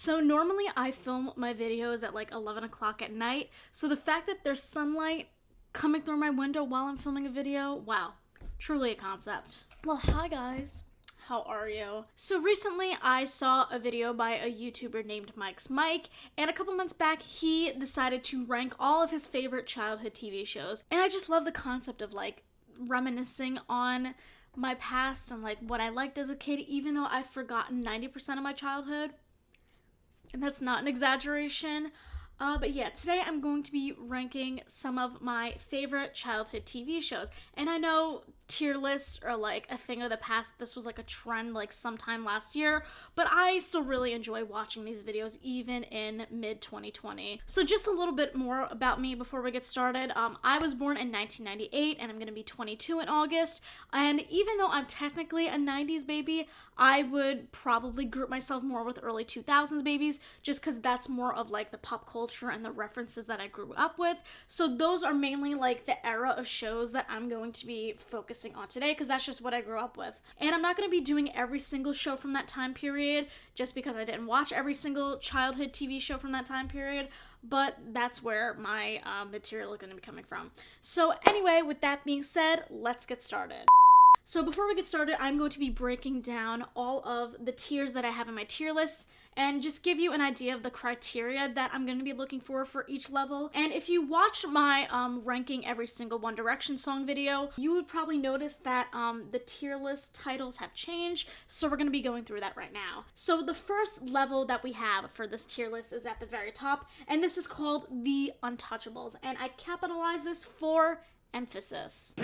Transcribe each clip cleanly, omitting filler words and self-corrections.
So normally I film my videos at like 11 o'clock at night, so the fact that there's sunlight coming through my window while I'm filming a video, wow, truly a concept. Well, hi guys. How are you? So recently I saw a video by a YouTuber named Mike's Mike, and a couple months back he decided to rank all of his favorite childhood TV shows. And I just love the concept of like reminiscing on my past and like what I liked as a kid, even though I've forgotten 90% of my childhood. And that's not an exaggeration. But yeah, today I'm going to be ranking some of my favorite childhood TV shows. And I know tier lists are like a thing of the past. This was like a trend like sometime last year, but I still really enjoy watching these videos even in mid-2020. So just a little bit more about me before we get started. I was born in 1998 and I'm going to be 22 in August. And even though I'm technically a 90s baby, I would probably group myself more with early 2000s babies just because that's more of like the pop culture and the references that I grew up with. So those are mainly like the era of shows that I'm going to be focusing on today because that's just what I grew up with. And I'm not going to be doing every single show from that time period just because I didn't watch every single childhood TV show from that time period, but that's where my material is going to be coming from. So anyway, with that being said, let's get started. So before we get started, I'm going to be breaking down all of the tiers that I have in my tier list and just give you an idea of the criteria that I'm going to be looking for each level. And if you watched my ranking every single One Direction song video, you would probably notice that the tier list titles have changed, so we're going to be going through that right now. So the first level that we have for this tier list is at the very top, and this is called the Untouchables, and I capitalize this for emphasis.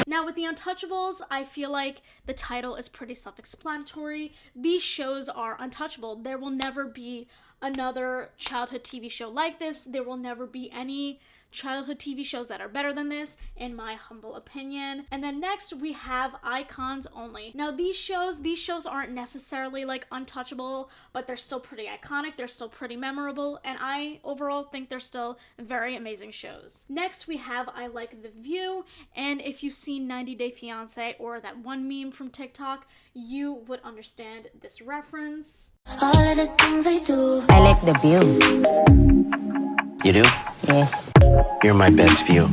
Now with the Untouchables, I feel like the title is pretty self-explanatory. These shows are untouchable. There will never be another childhood TV show like this. There will never be any childhood TV shows that are better than this, in my humble opinion. And then next we have Icons Only. Now these shows aren't necessarily like untouchable, but they're still pretty iconic, they're still pretty memorable, and I overall think they're still very amazing shows. Next we have I Like the View, and if you've seen 90 Day Fiancé or that one meme from TikTok, you would understand this reference. All of the things I do, I like the view. You do? Yes. You're my best view.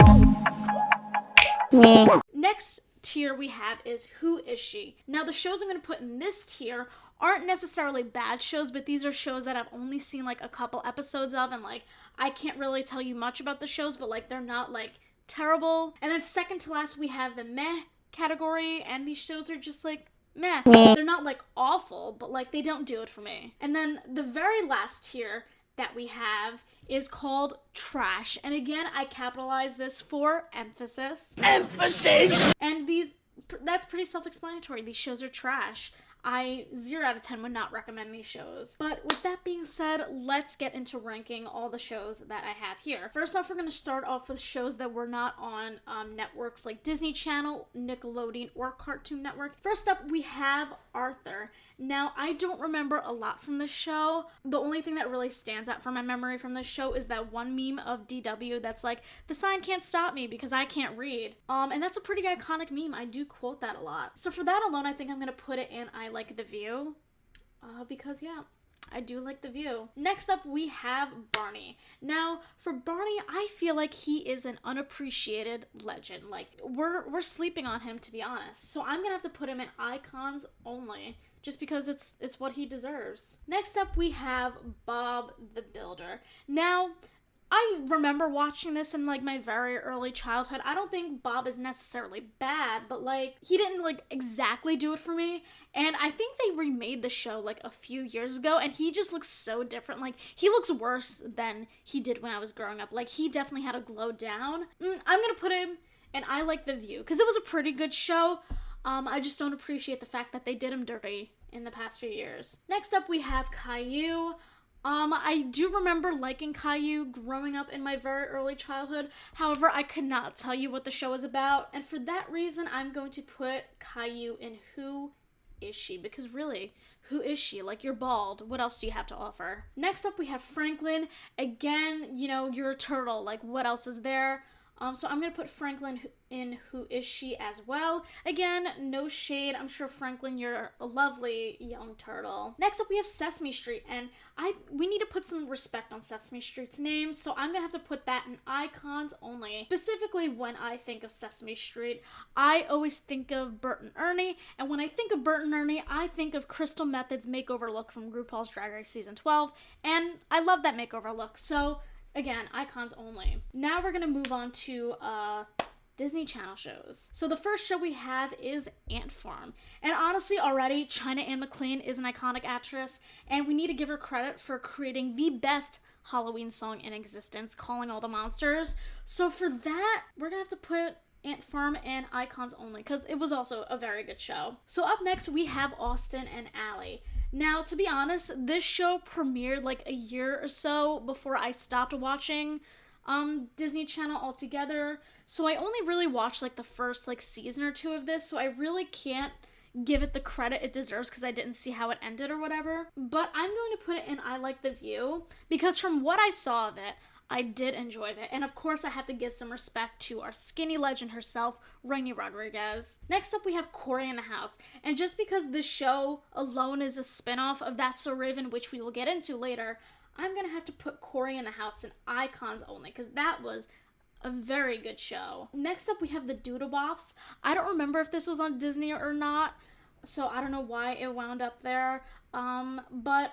Me. Next tier we have is Who Is She? Now the shows I'm going to put in this tier aren't necessarily bad shows, but these are shows that I've only seen like a couple episodes of, and like I can't really tell you much about the shows, but like they're not like terrible. And then second to last we have the meh category, and these shows are just like meh. They're not like awful, but like they don't do it for me. And then the very last tier that we have is called Trash, and again I capitalize this for emphasis. And that's pretty self-explanatory. These shows are trash. I 0 out of 10 would not recommend these shows. But with that being said, let's get into ranking all the shows that I have here. First off, we're going to start off with shows that were not on networks like Disney Channel, Nickelodeon, or Cartoon Network. First up, we have Arthur. Now, I don't remember a lot from this show. The only thing that really stands out from my memory from this show is that one meme of DW that's like, the sign can't stop me because I can't read. And that's a pretty iconic meme. I do quote that a lot. So for that alone, I think I'm going to put it in I Like the View. Because yeah, I do like the view. Next up, we have Barney. Now, for Barney, I feel like he is an unappreciated legend. Like, we're sleeping on him, to be honest. So I'm gonna have to put him in Icons Only, just because it's what he deserves. Next up, we have Bob the Builder. Now, I remember watching this in like my very early childhood. I don't think Bob is necessarily bad, but like he didn't like exactly do it for me. And I think they remade the show like a few years ago, and he just looks so different. Like he looks worse than he did when I was growing up. Like he definitely had a glow down. I'm gonna put him in I Like the View because it was a pretty good show. I just don't appreciate the fact that they did him dirty in the past few years. Next up, we have Caillou. I do remember liking Caillou growing up in my very early childhood. However, I could not tell you what the show is about. And for that reason, I'm going to put Caillou in Who Is She? Because really, who is she? Like, you're bald. What else do you have to offer? Next up, we have Franklin. Again, you know, you're a turtle. Like, what else is there? So I'm gonna put Franklin in Who Is She as well. Again, no shade. I'm sure Franklin, you're a lovely young turtle. Next up, we have Sesame Street, and we need to put some respect on Sesame Street's name, so I'm gonna have to put that in icons only. Specifically, when I think of Sesame Street, I always think of Bert and Ernie, and when I think of Bert and Ernie, I think of Crystal Method's makeover look from RuPaul's Drag Race Season 12, and I love that makeover look, so again, icons only. Now we're gonna move on to Disney Channel shows. So the first show we have is Ant Farm. And honestly, already, China Anne McClain is an iconic actress, and we need to give her credit for creating the best Halloween song in existence, Calling All the Monsters. So for that, we're gonna have to put Ant Farm and icons only, because it was also a very good show. So up next, we have Austin and Ally. Now, to be honest, this show premiered like a year or so before I stopped watching Disney Channel altogether. So I only really watched like the first like season or two of this, so I really can't give it the credit it deserves because I didn't see how it ended or whatever. But I'm going to put it in I Like the View, because from what I saw of it, I did enjoy it. And of course, I have to give some respect to our skinny legend herself, Rainy Rodriguez. Next up, we have Cory in the House. And just because this show alone is a spinoff of That's So Raven, which we will get into later, I'm gonna have to put Cory in the House in icons only, because that was a very good show. Next up, we have the Doodlebops. I don't remember if this was on Disney or not, so I don't know why it wound up there. But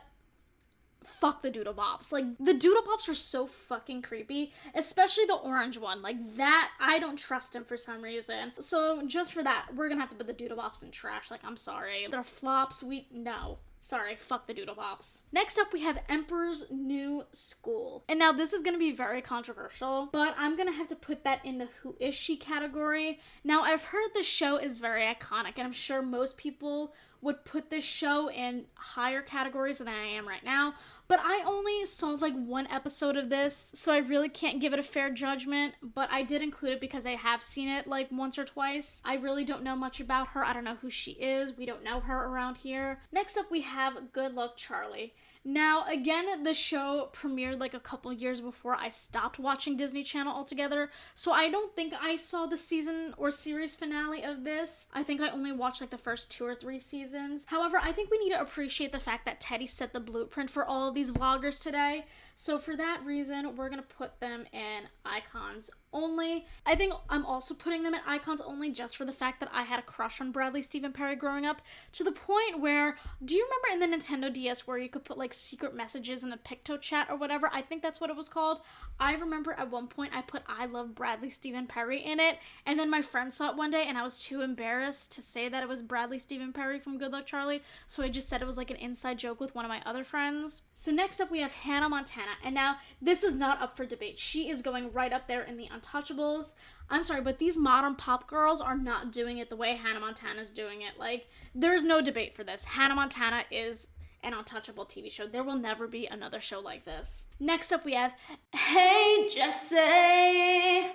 fuck the Doodlebops. Like, the Doodlebops are so fucking creepy, especially the orange one. Like, that, I don't trust him for some reason. So, just for that, we're gonna have to put the Doodlebops in trash. Like, I'm sorry. They're flops. No. Sorry, fuck the Doodlebops. Next up, we have Emperor's New School. And now this is going to be very controversial, but I'm going to have to put that in the Who Is She category. Now, I've heard this show is very iconic, and I'm sure most people would put this show in higher categories than I am right now. But I only saw like one episode of this, so I really can't give it a fair judgment, but I did include it because I have seen it like once or twice. I really don't know much about her. I don't know who she is. We don't know her around here. Next up, we have Good Luck Charlie. Now, again, the show premiered like a couple years before I stopped watching Disney Channel altogether, so I don't think I saw the season or series finale of this. I think I only watched like the first 2 or 3 seasons. However, I think we need to appreciate the fact that Teddy set the blueprint for all of these vloggers today. So for that reason, we're gonna put them in icons only. I think I'm also putting them in icons only just for the fact that I had a crush on Bradley Stephen Perry growing up, to the point where, do you remember in the Nintendo DS where you could put like secret messages in the Picto chat or whatever? I think that's what it was called. I remember at one point I put I love Bradley Stephen Perry in it, and then my friend saw it one day and I was too embarrassed to say that it was Bradley Stephen Perry from Good Luck Charlie, so I just said it was like an inside joke with one of my other friends. So next up, we have Hannah Montana. And now, this is not up for debate. She is going right up there in the Untouchables. I'm sorry, but these modern pop girls are not doing it the way Hannah Montana's doing it. Like, there's no debate for this. Hannah Montana is an untouchable TV show. There will never be another show like this. Next up, we have Hey Jessie.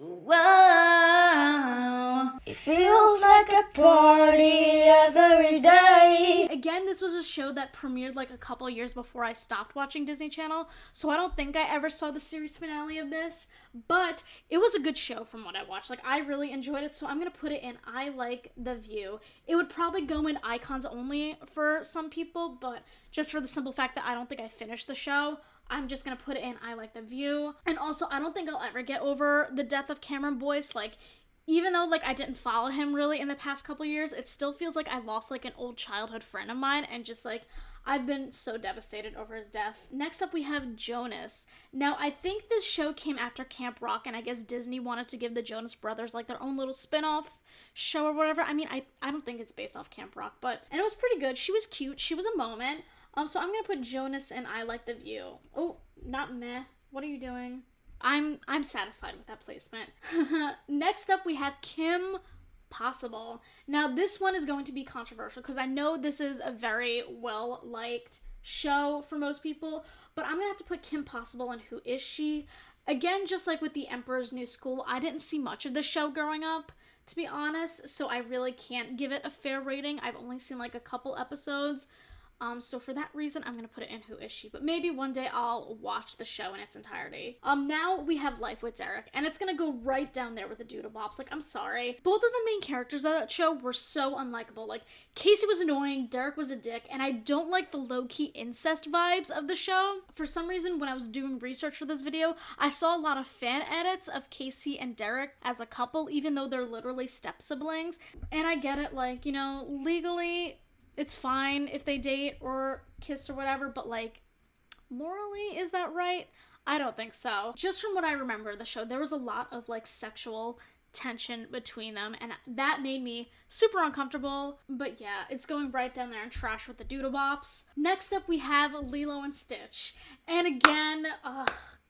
Whoa. It feels like a party every day. Again, this was a show that premiered like a couple years before I stopped watching Disney Channel, so I don't think I ever saw the series finale of this, but it was a good show from what I watched. Like, I really enjoyed it, so I'm gonna put it in I Like the View. It would probably go in icons only for some people, but just for the simple fact that I don't think I finished the show, I'm just gonna put it in I Like the View. And also, I don't think I'll ever get over the death of Cameron Boyce. Like, even though like I didn't follow him really in the past couple years, it still feels like I lost like an old childhood friend of mine, and just like I've been so devastated over his death. Next up, we have Jonas. Now, I think this show came after Camp Rock, and I guess Disney wanted to give the Jonas Brothers like their own little spin-off show or whatever. I mean, I don't think it's based off Camp Rock, and it was pretty good. She was cute. She was a moment. So I'm gonna put Jonas and I Like the View. Oh, not meh. What are you doing? I'm satisfied with that placement. Next up, we have Kim Possible. Now, this one is going to be controversial because I know this is a very well-liked show for most people, but I'm gonna have to put Kim Possible in Who Is She? Again, just like with The Emperor's New School, I didn't see much of this show growing up, to be honest, so I really can't give it a fair rating. I've only seen like a couple episodes. So for that reason, I'm gonna put it in Who Is She? But maybe one day I'll watch the show in its entirety. Now we have Life with Derek, and it's gonna go right down there with the doodlebops. Like, I'm sorry. Both of the main characters of that show were so unlikable. Like, Casey was annoying, Derek was a dick, and I don't like the low-key incest vibes of the show. For some reason, when I was doing research for this video, I saw a lot of fan edits of Casey and Derek as a couple, even though they're literally step-siblings. And I get it, like, you know, legally, it's fine if they date or kiss or whatever, but like, morally, is that right? I don't think so. Just from what I remember of the show, there was a lot of like sexual tension between them, and that made me super uncomfortable. But yeah, it's going right down there in trash with the doodlebops. Next up, we have Lilo and Stitch. And again,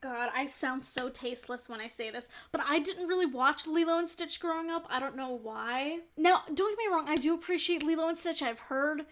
God, I sound so tasteless when I say this, but I didn't really watch Lilo and Stitch growing up. I don't know why. Now, don't get me wrong, I do appreciate Lilo and Stitch. I've heard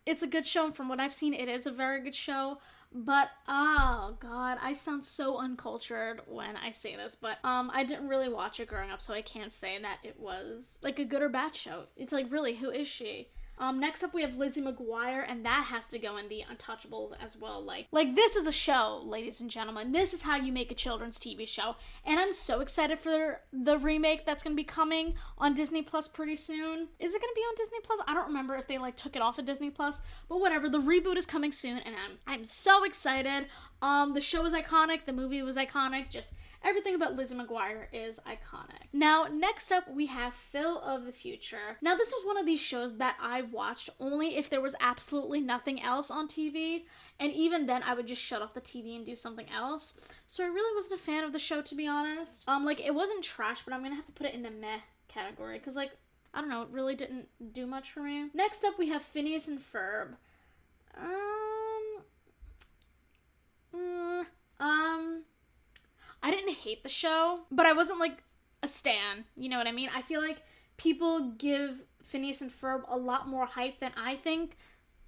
it's a good show, and from what I've seen, it is a very good show. But, oh God, I sound so uncultured when I say this, but I didn't really watch it growing up, so I can't say that it was like a good or bad show. It's like, really, who is she? Next up we have Lizzie McGuire, and that has to go in the Untouchables as well. Like this is a show, ladies and gentlemen. This is how you make a children's TV show, and I'm so excited for the remake that's gonna be coming on Disney Plus pretty soon. Is it gonna be on Disney Plus? I don't remember if they like took it off of Disney Plus, but whatever. The reboot is coming soon, and I'm so excited. The show is iconic. The movie was iconic. Just everything about Lizzie McGuire is iconic. Now, next up, we have Phil of the Future. Now, this was one of these shows that I watched only if there was absolutely nothing else on TV, and even then, I would just shut off the TV and do something else. So I really wasn't a fan of the show, to be honest. Like, it wasn't trash, but I'm gonna have to put it in the meh category, because, like, I don't know, it really didn't do much for me. Next up, we have Phineas and Ferb. I didn't hate the show, but I wasn't like a stan, you know what I mean? I feel like people give Phineas and Ferb a lot more hype than I think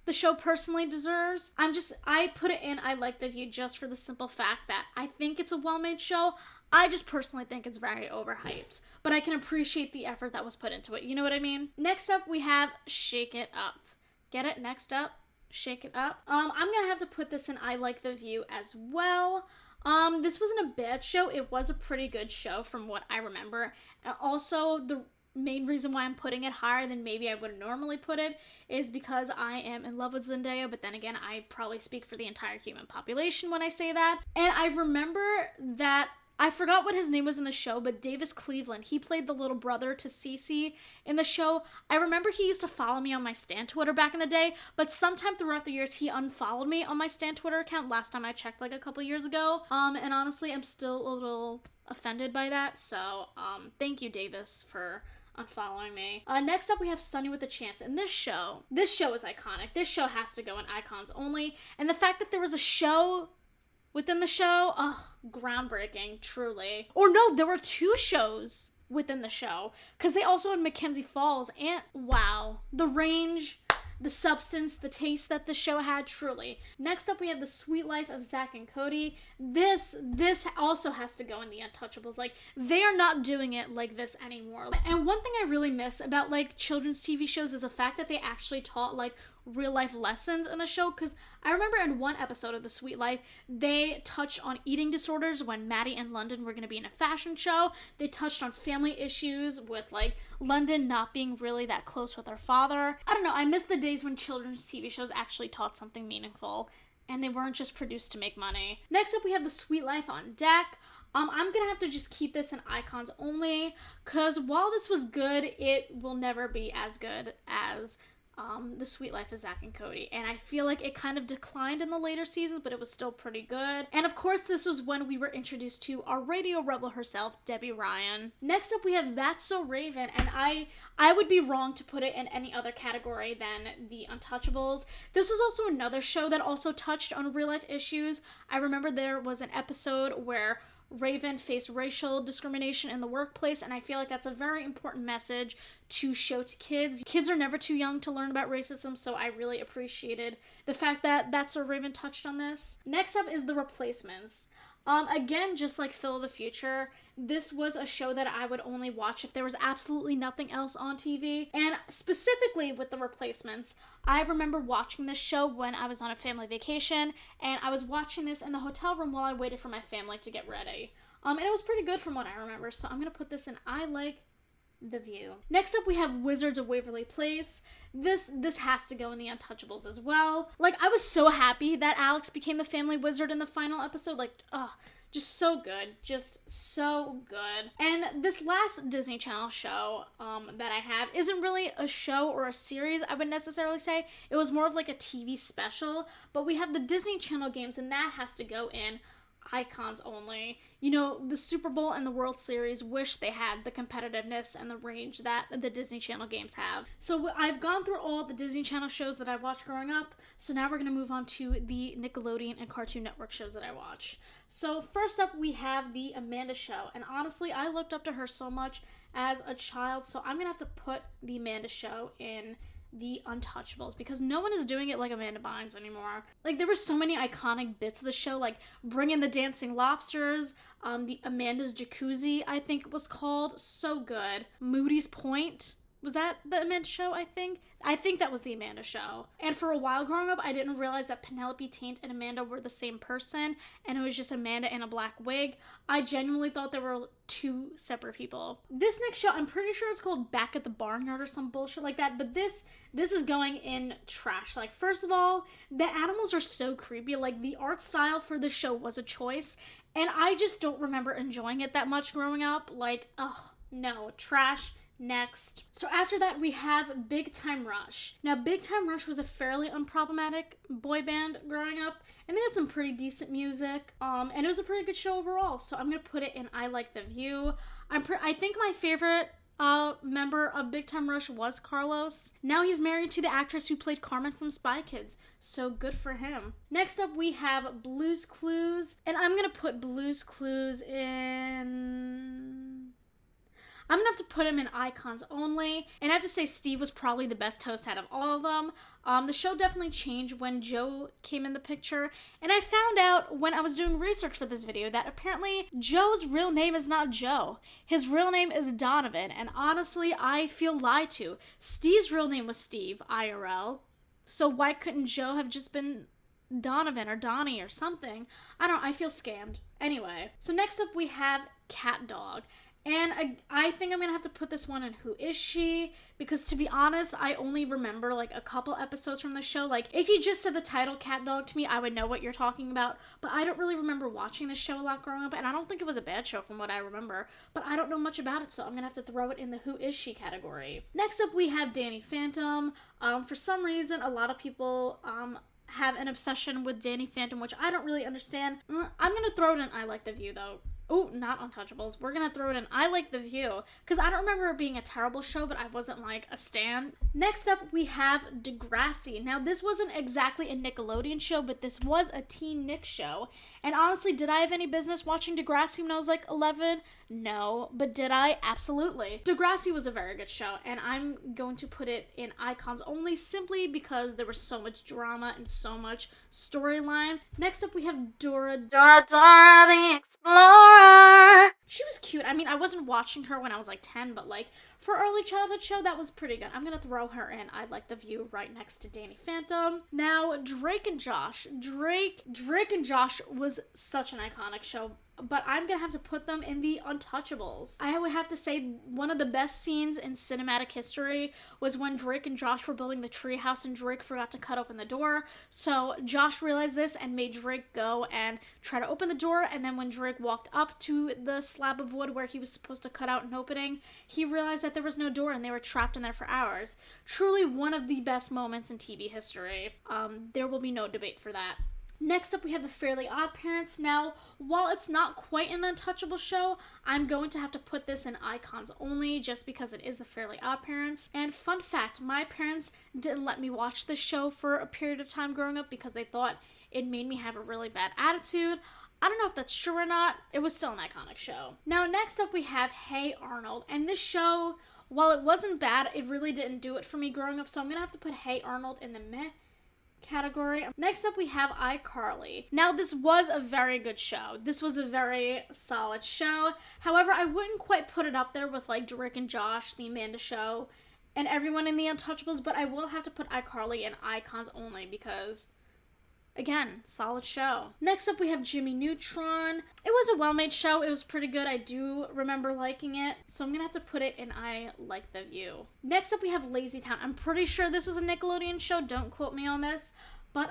the show personally deserves. I put it in I Like the View just for the simple fact that I think it's a well-made show. I just personally think it's very overhyped, but I can appreciate the effort that was put into it, you know what I mean? Next up, we have Shake It Up. Get it? Next up, Shake It Up. I'm gonna have to put this in I Like the View as well. This wasn't a bad show. It was a pretty good show from what I remember. And also, the main reason why I'm putting it higher than maybe I would normally put it is because I am in love with Zendaya, but then again, I probably speak for the entire human population when I say that. And I remember that I forgot what his name was in the show, but Davis Cleveland, he played the little brother to Cece in the show. I remember he used to follow me on my Stan Twitter back in the day, but sometime throughout the years, he unfollowed me on my Stan Twitter account last time I checked, like a couple years ago. And honestly, I'm still a little offended by that, so thank you, Davis, for unfollowing me. Next up, we have Sunny with a Chance, and this show is iconic. This show has to go in Icons Only, and the fact that there was a show within the show, groundbreaking, truly. Or no, there were two shows within the show, because they also had Mackenzie Falls, and wow, the range, the substance, the taste that the show had, truly. Next up, we have The Sweet Life of Zach and Cody. This also has to go in the Untouchables. Like, they are not doing it like this anymore. And one thing I really miss about, like, children's TV shows is the fact that they actually taught, like, real life lessons in the show, because I remember in one episode of The Sweet Life, they touched on eating disorders when Maddie and London were going to be in a fashion show. They touched on family issues with, like, London not being really that close with her father. I don't know, I miss the days when children's TV shows actually taught something meaningful, and they weren't just produced to make money. Next up, we have The Sweet Life on Deck. I'm gonna have to just keep this in Icons Only, because while this was good, it will never be as good as The Sweet Life of Zach and Cody, and I feel like it kind of declined in the later seasons, but it was still pretty good. And of course, this was when we were introduced to our radio rebel herself, Debbie Ryan. Next up, we have That's So Raven, and I would be wrong to put it in any other category than the Untouchables. This was also another show that also touched on real life issues. I remember there was an episode where Raven faced racial discrimination in the workplace, and I feel like that's a very important message to show to kids. Kids are never too young to learn about racism, so I really appreciated the fact that That's So Raven touched on this. Next up is The Replacements. Again, just like Phil of the Future, this was a show that I would only watch if there was absolutely nothing else on TV. And specifically with The Replacements, I remember watching this show when I was on a family vacation, and I was watching this in the hotel room while I waited for my family to get ready. And it was pretty good from what I remember, so I'm gonna put this in I Like the View. Next up, we have Wizards of Waverly Place. This has to go in the Untouchables as well. Like, I was so happy that Alex became the family wizard in the final episode. Like, just so good. Just so good. And this last Disney Channel show that I have isn't really a show or a series, I would necessarily say. It was more of like a TV special. But we have the Disney Channel games, and that has to go in Icons Only. You know, the Super Bowl and the World Series wish they had the competitiveness and the range that the Disney Channel games have. So I've gone through all the Disney Channel shows that I watched growing up, so now we're going to move on to the Nickelodeon and Cartoon Network shows that I watch. So first up, we have the Amanda Show, and honestly, I looked up to her so much as a child, so I'm going to have to put the Amanda Show in the Untouchables, because no one is doing it like Amanda Bynes anymore. Like, there were so many iconic bits of the show, like bringing the dancing lobsters, the Amanda's Jacuzzi, I think it was called, so good. Moody's Point, was that the Amanda Show, I think? I think that was the Amanda Show. And for a while growing up, I didn't realize that Penelope Taint and Amanda were the same person, and it was just Amanda in a black wig. I genuinely thought they were two separate people. This next show, I'm pretty sure it's called Back at the Barnyard or some bullshit like that, but this is going in trash. Like, first of all, the animals are so creepy. Like, the art style for the show was a choice, and I just don't remember enjoying it that much growing up. Like, no, trash. Next. So after that, we have Big Time Rush. Now, Big Time Rush was a fairly unproblematic boy band growing up, and they had some pretty decent music, and it was a pretty good show overall, so I'm gonna put it in I Like the View. I think my favorite member of Big Time Rush was Carlos. Now he's married to the actress who played Carmen from Spy Kids, so good for him. Next up, we have Blue's Clues, and I'm gonna put Blue's Clues in... I'm gonna have to put him in Icons Only, and I have to say Steve was probably the best host out of all of them. The show definitely changed when Joe came in the picture, and I found out when I was doing research for this video that apparently Joe's real name is not Joe. His real name is Donovan, and honestly, I feel lied to. Steve's real name was Steve, IRL, so why couldn't Joe have just been Donovan or Donnie or something? I feel scammed. Anyway, so next up we have Cat Dog. And I think I'm going to have to put this one in Who Is She? Because to be honest, I only remember like a couple episodes from the show. Like, if you just said the title Cat Dog to me, I would know what you're talking about. But I don't really remember watching this show a lot growing up. And I don't think it was a bad show from what I remember. But I don't know much about it, so I'm going to have to throw it in the Who Is She category. Next up, we have Danny Phantom. For some reason, a lot of people... have an obsession with Danny Phantom, which I don't really understand. I'm going to throw it in I Like the View, though. Oh, not Untouchables. We're going to throw it in I Like the View, because I don't remember it being a terrible show, but I wasn't, like, a stan. Next up, we have Degrassi. Now, this wasn't exactly a Nickelodeon show, but this was a Teen Nick show. And honestly, did I have any business watching Degrassi when I was, like, 11? No. But did I? Absolutely. Degrassi was a very good show, and I'm going to put it in Icons Only simply because there was so much drama and so much storyline. Next up, we have Dora the Explorer. She was cute. I mean, I wasn't watching her when I was like 10, but like for early childhood show, that was pretty good. I'm gonna throw her in I Like the View right next to Danny Phantom. Now, Drake and Josh. Drake and Josh was such an iconic show, but I'm gonna have to put them in the Untouchables. I would have to say one of the best scenes in cinematic history was when Drake and Josh were building the treehouse and Drake forgot to cut open the door. So Josh realized this and made Drake go and try to open the door, and then when Drake walked up to the slab of wood where he was supposed to cut out an opening, he realized that there was no door and they were trapped in there for hours. Truly one of the best moments in TV history. There will be no debate for that. Next up, we have The Fairly Odd Parents. Now, while it's not quite an Untouchable show, I'm going to have to put this in Icons Only just because it is The Fairly Odd Parents. And fun fact, my parents didn't let me watch this show for a period of time growing up because they thought it made me have a really bad attitude. I don't know if that's true or not. It was still an iconic show. Now, next up, we have Hey Arnold. And this show, while it wasn't bad, it really didn't do it for me growing up, so I'm going to have to put Hey Arnold in the meh category. Next up, we have iCarly. Now, this was a very good show. This was a very solid show. However, I wouldn't quite put it up there with like Drake and Josh, The Amanda Show, and everyone in The Untouchables, but I will have to put iCarly in icons only because, again, solid show. Next up, we have Jimmy Neutron. It was a well-made show. It was pretty good. I do remember liking it, so I'm gonna have to put it in I Like the View. Next up, we have Lazy Town. I'm pretty sure this was a Nickelodeon show. Don't quote me on this. But,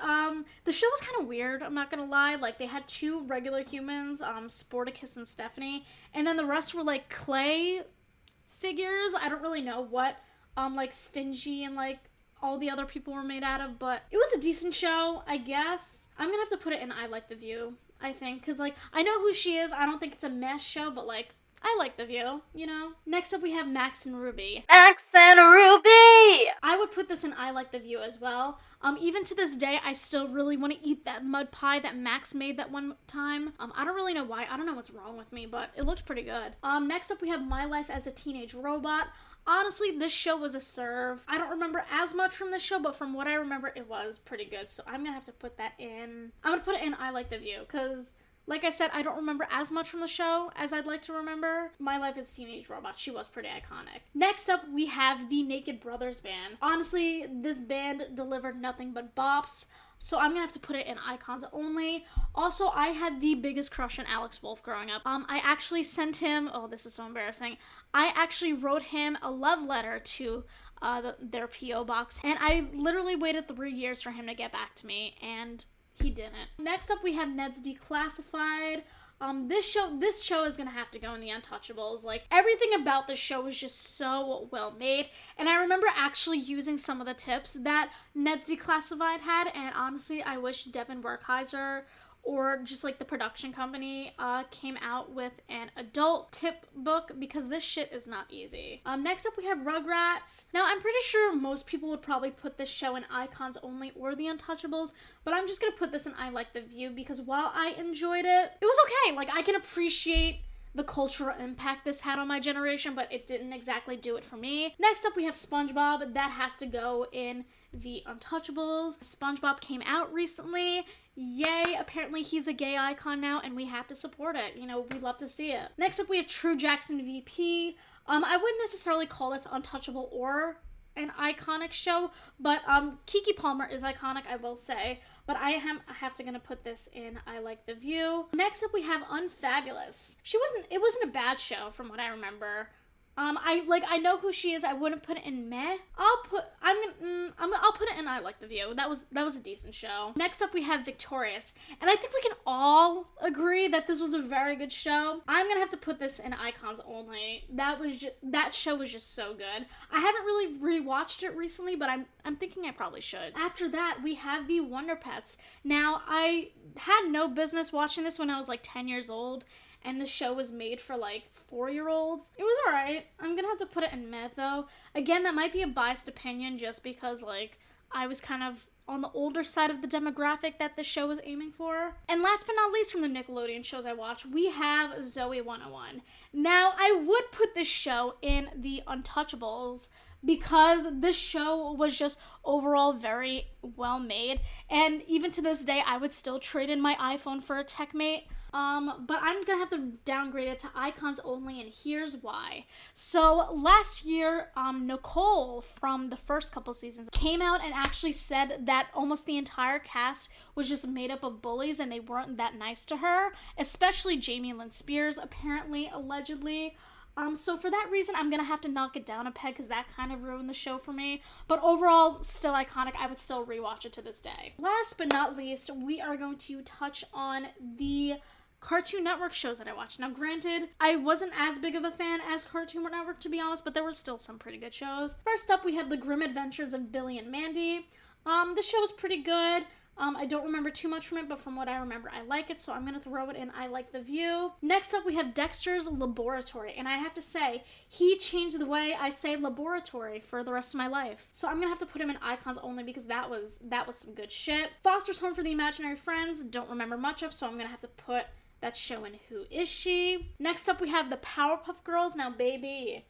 the show was kind of weird, I'm not gonna lie. Like, they had two regular humans, Sporticus and Stephanie, and then the rest were, like, clay figures. I don't really know what, like, Stingy and, like, all the other people were made out of, but it was a decent show, I guess. I'm gonna have to put it in I Like the View, I think, because, like, I know who she is. I don't think it's a mess show, but, like, I like the view, you know? Next up, we have Max and Ruby. Max and Ruby! I would put this in I Like the View as well. Even to this day, I still really want to eat that mud pie that Max made that one time. I don't really know why. I don't know what's wrong with me, but it looked pretty good. Next up, we have My Life as a Teenage Robot. Honestly, this show was a serve. I don't remember as much from this show, but from what I remember, it was pretty good. So I'm gonna have to put that in. I'm gonna put it in I Like the View, because like I said, I don't remember as much from the show as I'd like to remember. My Life as a Teenage Robot, she was pretty iconic. Next up, we have the Naked Brothers Band. Honestly, this band delivered nothing but bops, so I'm gonna have to put it in icons only. Also, I had the biggest crush on Alex Wolff growing up. I actually sent him, oh, this is so embarrassing. I actually wrote him a love letter to their P.O. box, and I literally waited 3 years for him to get back to me, and he didn't. Next up, we have Ned's Declassified. This show is gonna have to go in the Untouchables. Like, everything about this show was just so well made, and I remember actually using some of the tips that Ned's Declassified had, and honestly, I wish Devin Werkheiser or just like the production company came out with an adult tip book, because this shit is not easy. Next up, we have Rugrats. Now, I'm pretty sure most people would probably put this show in icons only or the Untouchables, but I'm just gonna put this in I Like the View, because while I enjoyed it, it was okay. Like, I can appreciate the cultural impact this had on my generation, but it didn't exactly do it for me. Next up, we have SpongeBob. That has to go in the Untouchables. SpongeBob came out recently. Yay, apparently he's a gay icon now, and we have to support it. You know, we love to see it. Next up, we have True Jackson VP. I wouldn't necessarily call this untouchable or an iconic show, but Keke Palmer is iconic, I will say, but I have to gonna put this in I Like the View. Next up, we have Unfabulous. It wasn't a bad show from what I remember. I know who she is. I wouldn't put it in meh. I'll put it in I Like the View. That was a decent show. Next up, we have Victorious, and I think we can all agree that this was a very good show. I'm gonna have to put this in icons only. That show was just so good. I haven't really rewatched it recently, but I'm thinking I probably should. After that, we have the Wonder Pets. Now, I had no business watching this when I was like 10 years old. And the show was made for, like, 4-year-olds. It was alright. I'm gonna have to put it in meh, though. Again, that might be a biased opinion just because, like, I was kind of on the older side of the demographic that the show was aiming for. And last but not least, from the Nickelodeon shows I watch, we have Zoe 101. Now, I would put this show in the Untouchables because this show was just overall very well made. And even to this day, I would still trade in my iPhone for a TechMate. But I'm gonna have to downgrade it to icons only, and here's why. So last year, Nicole from the first couple seasons came out and actually said that almost the entire cast was just made up of bullies and they weren't that nice to her, especially Jamie Lynn Spears, apparently, allegedly. So for that reason, I'm gonna have to knock it down a peg because that kind of ruined the show for me. But overall, still iconic. I would still rewatch it to this day. Last but not least, we are going to touch on the Cartoon Network shows that I watched. Now, granted, I wasn't as big of a fan as Cartoon Network, to be honest, but there were still some pretty good shows. First up, we had The Grim Adventures of Billy and Mandy. The show was pretty good. I don't remember too much from it, but from what I remember, I like it, so I'm going to throw it in I Like the View. Next up, we have Dexter's Laboratory, and I have to say, he changed the way I say laboratory for the rest of my life. So I'm going to have to put him in icons only because that was some good shit. Foster's Home for the Imaginary Friends, don't remember much of, so I'm going to have to put that show in Who Is She? Next up, we have the Powerpuff Girls. Now, baby,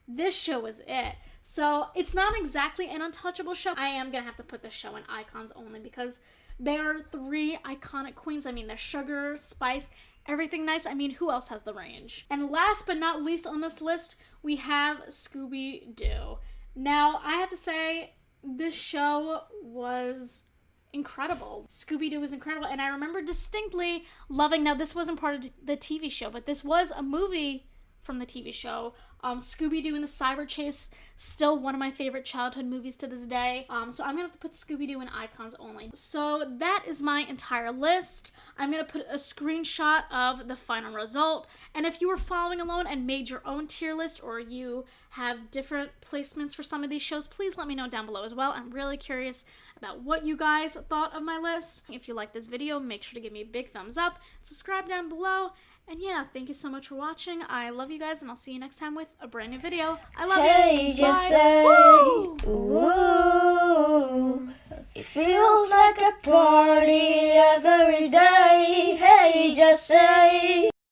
this show was it. So it's not exactly an untouchable show. I am gonna have to put this show in icons only because they are 3 iconic queens. I mean, they're sugar, spice, everything nice. I mean, who else has the range? And last but not least on this list, we have Scooby-Doo. Now, I have to say, this show was incredible. Scooby-Doo was incredible, and I remember distinctly loving, now this wasn't part of the TV show, but this was a movie from the TV show. Scooby-Doo and the Cyber Chase, still one of my favorite childhood movies to this day. So I'm gonna have to put Scooby-Doo in icons only. So that is my entire list. I'm gonna put a screenshot of the final result. And if you were following along and made your own tier list, or you have different placements for some of these shows, please let me know down below as well. I'm really curious about what you guys thought of my list. If you like this video, make sure to give me a big thumbs up, subscribe down below. And yeah, thank you so much for watching. I love you guys, and I'll see you next time with a brand new video. I love you. Hey, just say, ooh, it feels like a party every day. Hey, just say.